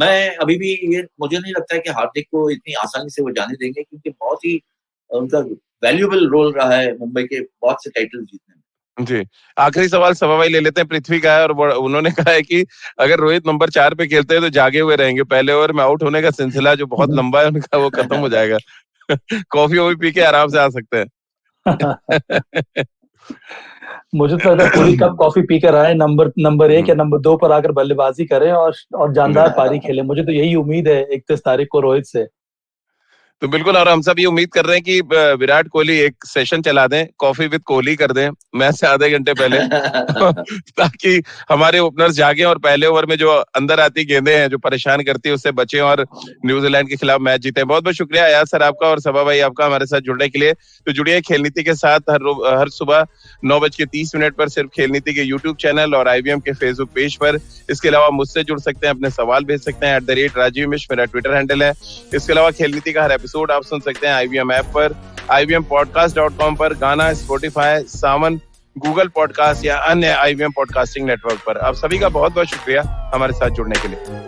मैं अभी भी ये मुझे नहीं लगता है कि हार्दिक को इतनी आसानी से वो जाने देंगे, क्योंकि बहुत ही उनका वैल्यूएबल रोल रहा है मुंबई के बहुत से टाइटल जीतने में। जी, आखिरी सवाल सभा भाई ले लेते हैं, पृथ्वी का है और उन्होंने कहा है कि अगर रोहित नंबर 4 पे खेलते हैं तो जागे हुए रहेंगे, पहले ओवर में आउट होने का सिलसिला जो बहुत लंबा है उनका वो खत्म हो जाएगा। कॉफी वॉफी पी के आराम से आ सकते हैं। मुझे तो लगता है पूरी कप कॉफी पीकर आए, नंबर 1 या नंबर 2 पर आकर बल्लेबाजी करें और जानदार पारी खेलें। मुझे तो यही उम्मीद है 31 तारीख को रोहित से। तो बिल्कुल, और हम सब ये उम्मीद कर रहे हैं कि विराट कोहली एक सेशन चला दें, कॉफी विद कोहली कर दें मैच से आधे घंटे पहले, ताकि हमारे ओपनर्स जागे और पहले ओवर में जो अंदर आती गेंदें हैं जो परेशान करती है उससे बचें और न्यूजीलैंड के खिलाफ मैच जीते। बहुत बहुत शुक्रिया अयाज सर आपका और सभा भाई आपका हमारे साथ जुड़ने के लिए। तो जुड़िए खेल नीति के साथ हर सुबह 9:30 पर सिर्फ खेल नीति के यूट्यूब चैनल और IVM के फेसबुक पेज पर। इसके अलावा मुझसे जुड़ सकते हैं, अपने सवाल भेज सकते हैं @राजीव मिश्र मेरा ट्विटर हैंडल है। इसके अलावा खेल नीति का हर एपिसोड आप सुन सकते हैं IVM ऐप पर, IVMpodcast.com पर, गाना, स्पॉटिफाई, सावन, गूगल पॉडकास्ट या अन्य IVM पॉडकास्टिंग नेटवर्क पर। आप सभी का बहुत बहुत शुक्रिया हमारे साथ जुड़ने के लिए।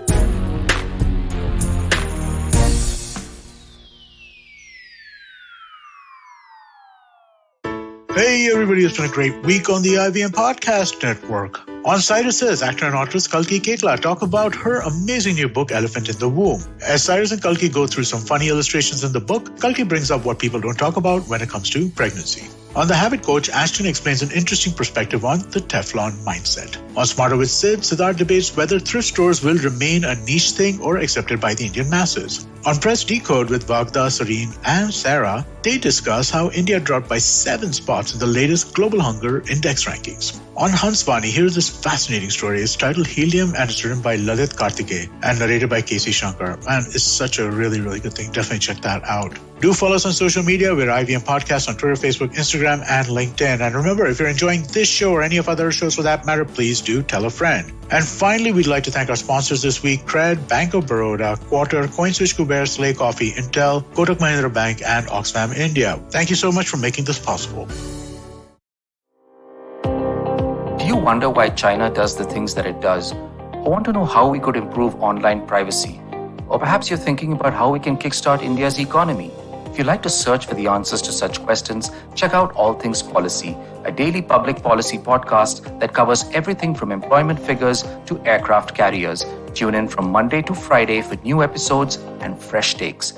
Hey everybody, it's been a great week on the IVM Podcast Network. On Cyrus Says, actor and author Kalki Koechlin talk about her amazing new book, Elephant in the Womb. As Cyrus and Kalki go through some funny illustrations in the book, Kalki brings up what people don't talk about when it comes to pregnancy. On The Habit Coach, Ashton explains an interesting perspective on the Teflon mindset. On Smarter with Sid, Siddharth debates whether thrift stores will remain a niche thing or accepted by the Indian masses. On Press Decode with Vagda, Sareen and Sarah, they discuss how India dropped by 7 spots in the latest Global Hunger Index rankings. On Hansvani, here's this fascinating story. It's titled Helium and it's written by Lalit Karthike and narrated by Casey Shankar. And it's such a really, really good thing. Definitely check that out. Do follow us on social media. We're IVM Podcast on Twitter, Facebook, Instagram, and LinkedIn. And remember, if you're enjoying this show or any of other shows for that matter, please do tell a friend. And finally, we'd like to thank our sponsors this week, Cred, Bank of Baroda, Quarter, CoinSwitch, Kuber, Slay Coffee, Intel, Kotak Mahindra Bank, and Oxfam India. Thank you so much for making this possible. Do you wonder why China does the things that it does? Or want to know how we could improve online privacy? Or perhaps you're thinking about how we can kickstart India's economy? If you'd like to search for the answers to such questions, check out All Things Policy, a daily public policy podcast that covers everything from employment figures to aircraft carriers. Tune in from Monday to Friday for new episodes and fresh takes.